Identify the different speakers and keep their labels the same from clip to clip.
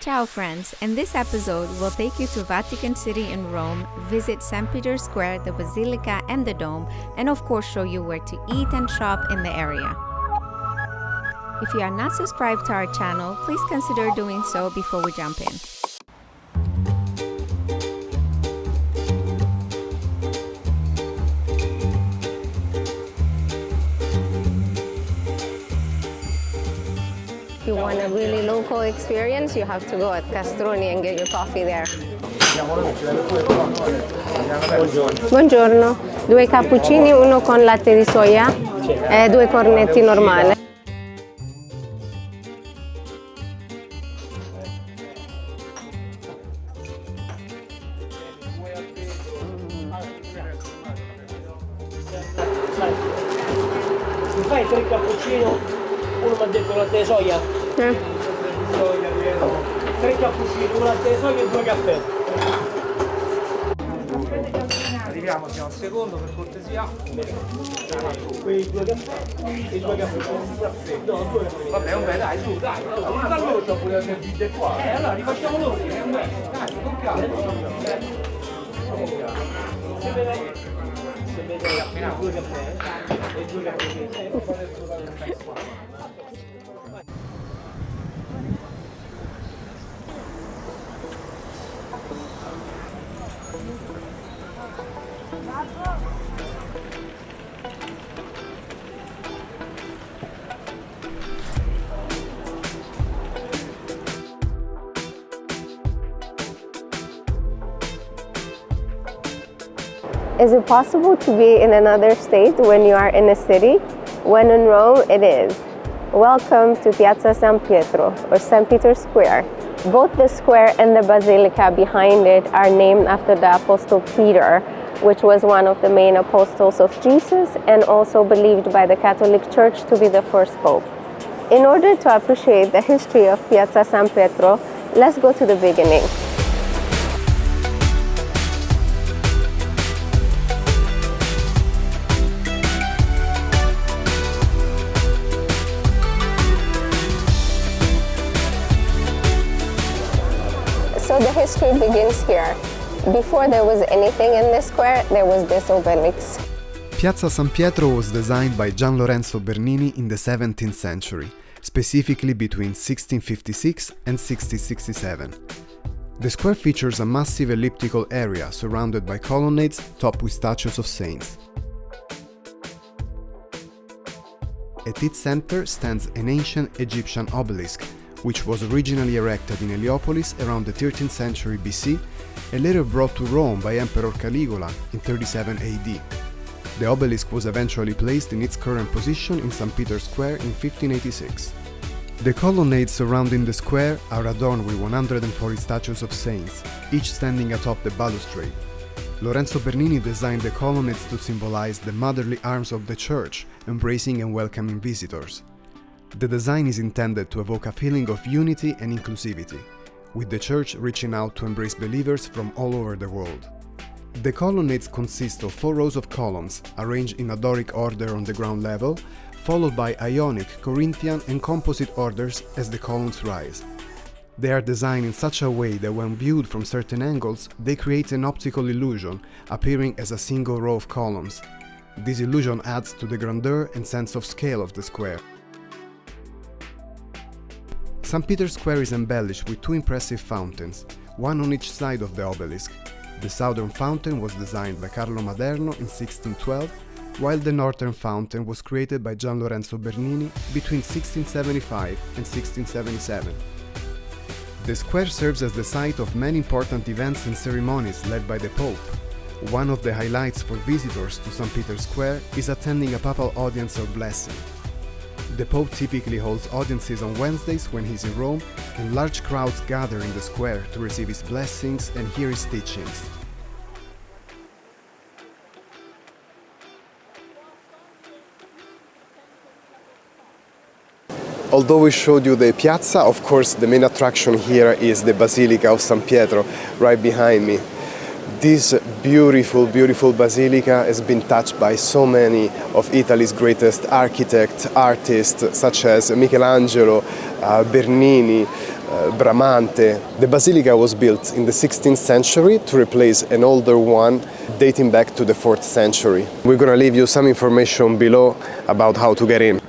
Speaker 1: Ciao friends! In this episode, we'll take you to Vatican City in Rome, visit St. Peter's Square, the Basilica and the Dome, and of course show you where to eat and shop in the area. If you are not subscribed to our channel, please consider doing so before we jump in.
Speaker 2: If you want a really local experience, you have to go at Castroni and get your coffee there. Buongiorno. 2 cappuccini, uno con latte di soia e 2 cornetti normali.
Speaker 3: Mi fai 3 cappuccino? Uno mi ha detto latte di soia? Soia, 3 cappuccini, un latte di soia e 2 caffè. Arriviamo, siamo al secondo per cortesia. Quei 2 caffè e 2 caffè. No, 2 caffè. Vabbè, dai, su, dai. Allora, l'orcio pure la servite qua. Allora, rifacciamo l'ordine, dai, con calma. Se vede appena 2 caffè e 2 caffè.
Speaker 2: Is it possible to be in another state when you are in a city? When in Rome, it is. Welcome to Piazza San Pietro, or St. Peter's Square. Both the square and the basilica behind it are named after the Apostle Peter, which was one of the main apostles of Jesus and also believed by the Catholic Church to be the first pope. In order to appreciate the history of Piazza San Pietro, let's go to the beginning. So the history begins here. Before there was anything in this square, there was this obelisk.
Speaker 4: Piazza San Pietro was designed by Gian Lorenzo Bernini in the 17th century, specifically between 1656 and 1667. The square features a massive elliptical area surrounded by colonnades topped with statues of saints. At its center stands an ancient Egyptian obelisk, which was originally erected in Heliopolis around the 13th century BC and later brought to Rome by Emperor Caligula in 37 AD. The obelisk was eventually placed in its current position in St. Peter's Square in 1586. The colonnades surrounding the square are adorned with 140 statues of saints, each standing atop the balustrade. Lorenzo Bernini designed the colonnades to symbolize the motherly arms of the church, embracing and welcoming visitors. The design is intended to evoke a feeling of unity and inclusivity, with the church reaching out to embrace believers from all over the world. The colonnades consist of 4 rows of columns, arranged in a Doric order on the ground level, followed by Ionic, Corinthian and composite orders as the columns rise. They are designed in such a way that when viewed from certain angles, they create an optical illusion, appearing as a single row of columns. This illusion adds to the grandeur and sense of scale of the square. St. Peter's Square is embellished with 2 impressive fountains, one on each side of the obelisk. The southern fountain was designed by Carlo Maderno in 1612, while the northern fountain was created by Gian Lorenzo Bernini between 1675 and 1677. The square serves as the site of many important events and ceremonies led by the Pope. One of the highlights for visitors to St. Peter's Square is attending a papal audience or blessing. The Pope typically holds audiences on Wednesdays when he's in Rome, and large crowds gather in the square to receive his blessings and hear his teachings. Although we showed you the piazza, of course the main attraction here is the Basilica of San Pietro, right behind me. This beautiful, beautiful basilica has been touched by so many of Italy's greatest architects, artists, such as Michelangelo, Bernini, Bramante. The basilica was built in the 16th century to replace an older one dating back to the 4th century. We're going to leave you some information below about how to get in.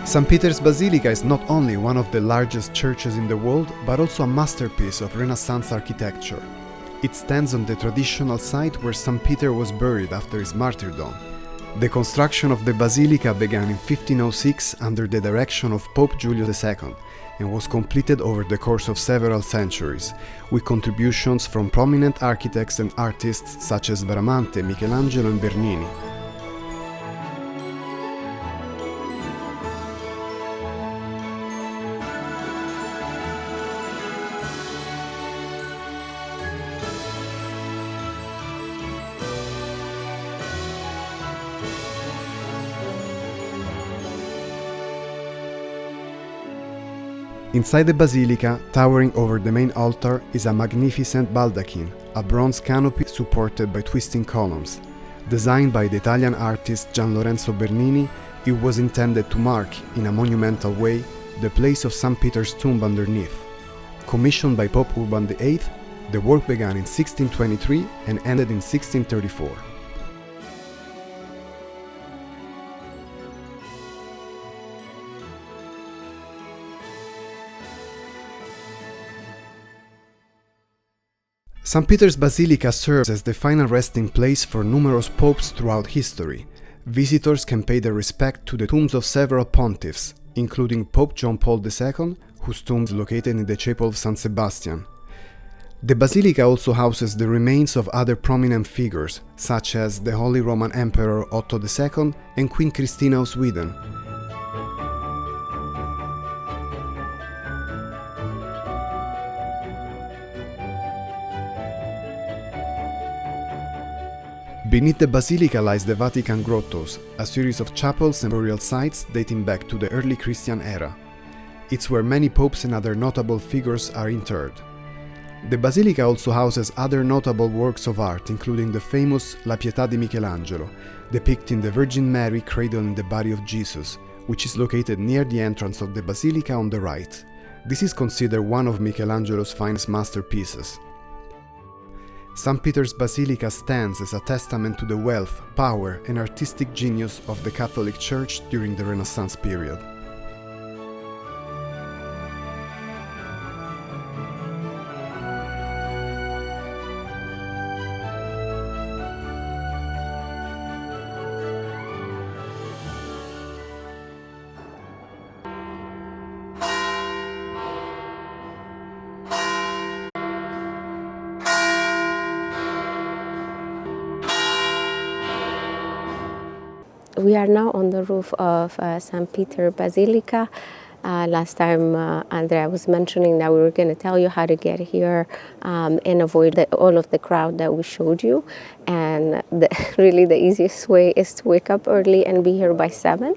Speaker 4: St. Peter's Basilica is not only one of the largest churches in the world, but also a masterpiece of Renaissance architecture. It stands on the traditional site where St. Peter was buried after his martyrdom. The construction of the basilica began in 1506 under the direction of Pope Julius II and was completed over the course of several centuries, with contributions from prominent architects and artists such as Bramante, Michelangelo and Bernini. Inside the basilica, towering over the main altar, is a magnificent baldachin, a bronze canopy supported by twisting columns. Designed by the Italian artist Gian Lorenzo Bernini, it was intended to mark, in a monumental way, the place of St. Peter's tomb underneath. Commissioned by Pope Urban VIII, the work began in 1623 and ended in 1634. St. Peter's Basilica serves as the final resting place for numerous popes throughout history. Visitors can pay their respect to the tombs of several pontiffs, including Pope John Paul II, whose tomb is located in the Chapel of San Sebastian. The basilica also houses the remains of other prominent figures, such as the Holy Roman Emperor Otto II and Queen Christina of Sweden. Beneath the basilica lies the Vatican grottos, a series of chapels and burial sites dating back to the early Christian era. It's where many popes and other notable figures are interred. The basilica also houses other notable works of art, including the famous La Pietà di Michelangelo, depicting the Virgin Mary cradled in the body of Jesus, which is located near the entrance of the basilica on the right. This is considered one of Michelangelo's finest masterpieces. St. Peter's Basilica stands as a testament to the wealth, power, and artistic genius of the Catholic Church during the Renaissance period.
Speaker 2: We are now on the roof of St. Peter Basilica. Last time Andrea was mentioning that we were going to tell you how to get here and avoid all of the crowd that we showed you. And really the easiest way is to wake up early and be here by 7.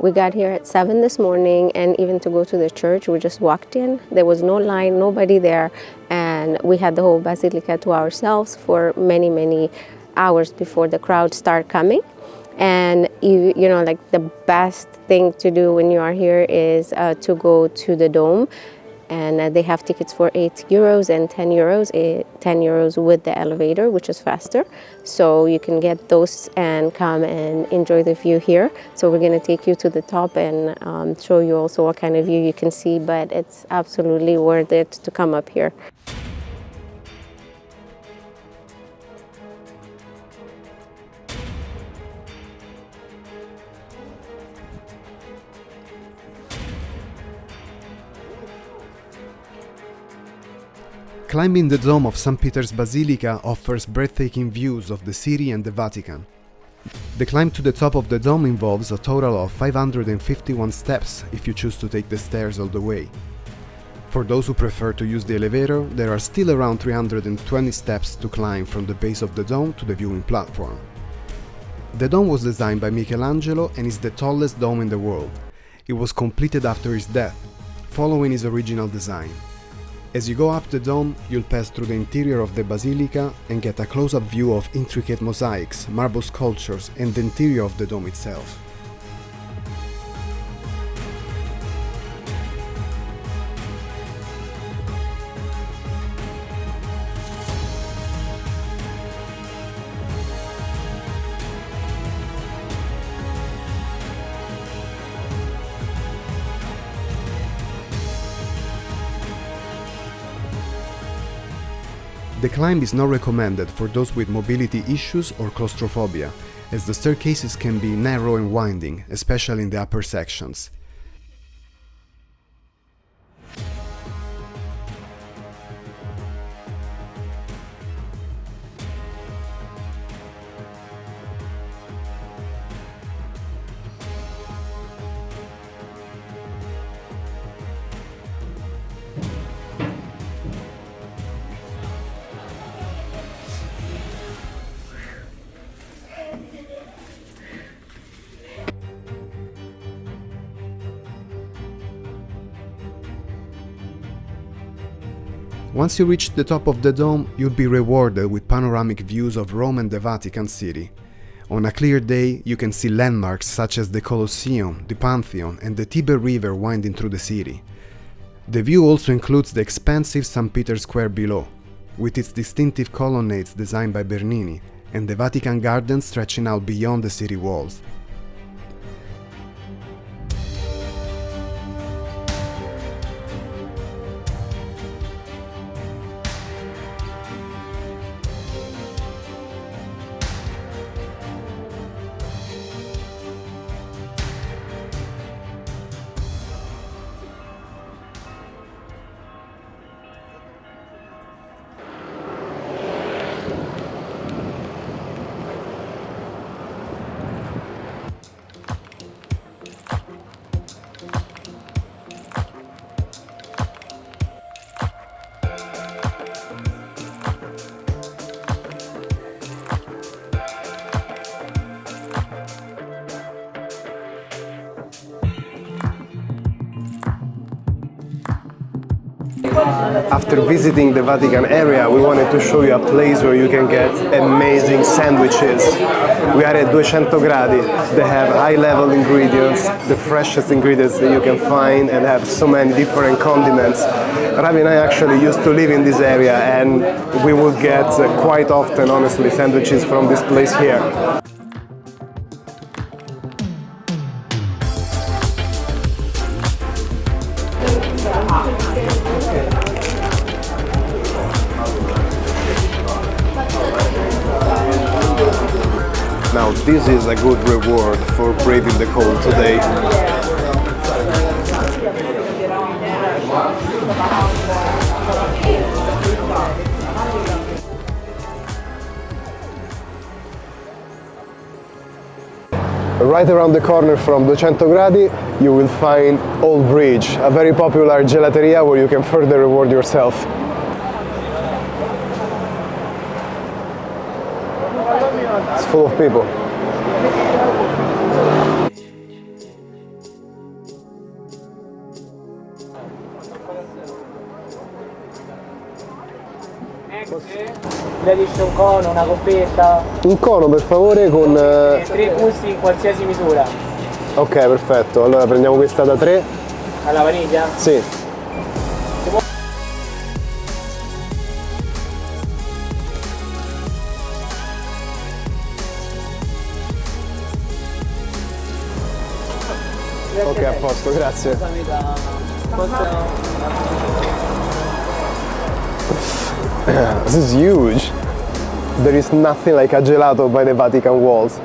Speaker 2: We got here at 7 this morning, and even to go to the church, we just walked in. There was no line, nobody there, and we had the whole basilica to ourselves for many, many hours before the crowd started coming. And you know, like the best thing to do when you are here is to go to the dome, and they have tickets for €8 and €10. 10 euros with the elevator, which is faster. So you can get those and come and enjoy the view here. So we're going to take you to the top and show you also what kind of view you can see, but it's absolutely worth it to come up here.
Speaker 4: Climbing the dome of St. Peter's Basilica offers breathtaking views of the city and the Vatican. The climb to the top of the dome involves a total of 551 steps if you choose to take the stairs all the way. For those who prefer to use the elevator, there are still around 320 steps to climb from the base of the dome to the viewing platform. The dome was designed by Michelangelo and is the tallest dome in the world. It was completed after his death, following his original design. As you go up the dome, you'll pass through the interior of the basilica and get a close-up view of intricate mosaics, marble sculptures, and the interior of the dome itself. The climb is not recommended for those with mobility issues or claustrophobia, as the staircases can be narrow and winding, especially in the upper sections. Once you reach the top of the dome, you'll be rewarded with panoramic views of Rome and the Vatican City. On a clear day, you can see landmarks such as the Colosseum, the Pantheon, and the Tiber River winding through the city. The view also includes the expansive St. Peter's Square below, with its distinctive colonnades designed by Bernini, and the Vatican Gardens stretching out beyond the city walls. After visiting the Vatican area, we wanted to show you a place where you can get amazing sandwiches. We are at 200 gradi. They have high-level ingredients, the freshest ingredients that you can find, and have so many different condiments. Ravi and I actually used to live in this area, and we would get quite often, honestly, sandwiches from this place here. Now this is a good reward for braving the cold today. Right around the corner from 200 gradi, you will find Old Bridge, a very popular gelateria where you can further reward yourself. It's full of people.
Speaker 5: Gradisce un cono, una coppetta.
Speaker 2: Un cono per favore con...
Speaker 5: 3 gusti in qualsiasi misura.
Speaker 2: Ok, perfetto. Allora prendiamo questa da 3.
Speaker 5: Alla vaniglia?
Speaker 2: Sì. Ok, a posto, grazie. This is huge. There is nothing like a gelato by the Vatican walls.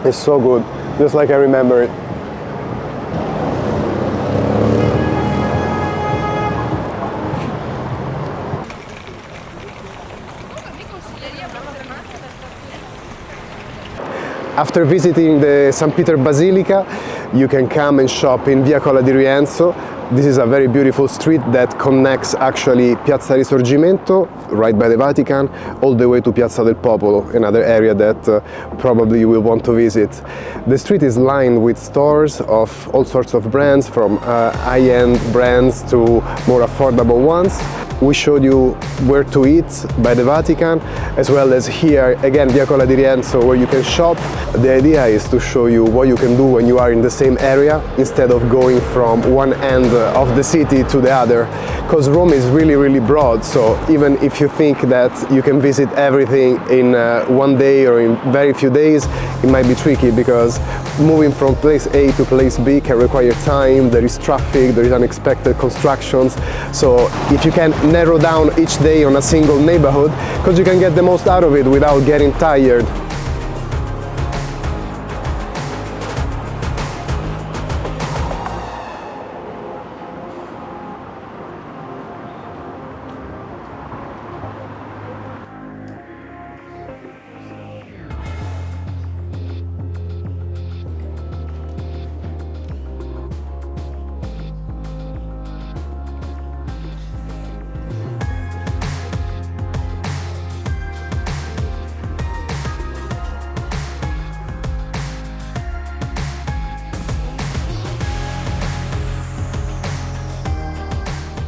Speaker 2: It's so good, just like I remember it.
Speaker 4: After visiting the St. Peter Basilica, you can come and shop in Via Cola di Rienzo. This is a very beautiful street that connects actually Piazza Risorgimento, right by the Vatican, all the way to Piazza del Popolo, another area that probably you will want to visit. The street is lined with stores of all sorts of brands, from high-end brands to more affordable ones. We showed you where to eat by the Vatican, as well as here, again, Via Cola di Rienzo, where you can shop. The idea is to show you what you can do when you are in the same area, instead of going from one end of the city to the other, because Rome is really, really broad. So even if you think that you can visit everything in one day or in very few days, it might be tricky, because moving from place A to place B can require time. There is traffic, there is unexpected constructions. So if you can narrow down each day on a single neighborhood, because you can get the most out of it without getting tired.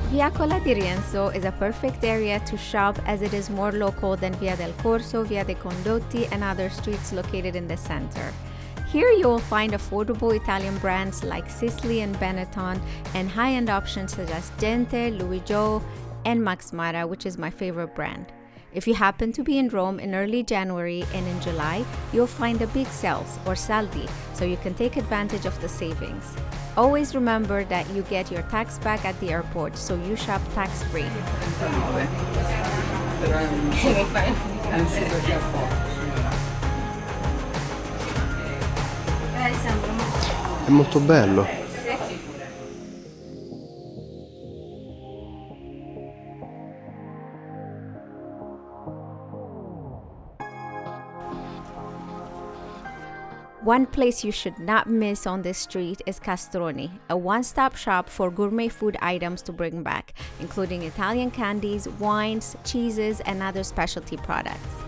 Speaker 1: Via Cola di Rienzo is a perfect area to shop, as it is more local than Via del Corso, Via dei Condotti, and other streets located in the center. Here you will find affordable Italian brands like Sicily and Benetton, and high-end options such as Gente, Louis Jo, and Max Mara, which is my favorite brand. If you happen to be in Rome in early January and in July, you'll find the big sales, or saldi, so you can take advantage of the savings. Always remember that you get your tax back at the airport, so you shop tax-free.
Speaker 4: È molto bello.
Speaker 1: One place you should not miss on this street is Castroni, a one-stop shop for gourmet food items to bring back, including Italian candies, wines, cheeses, and other specialty products.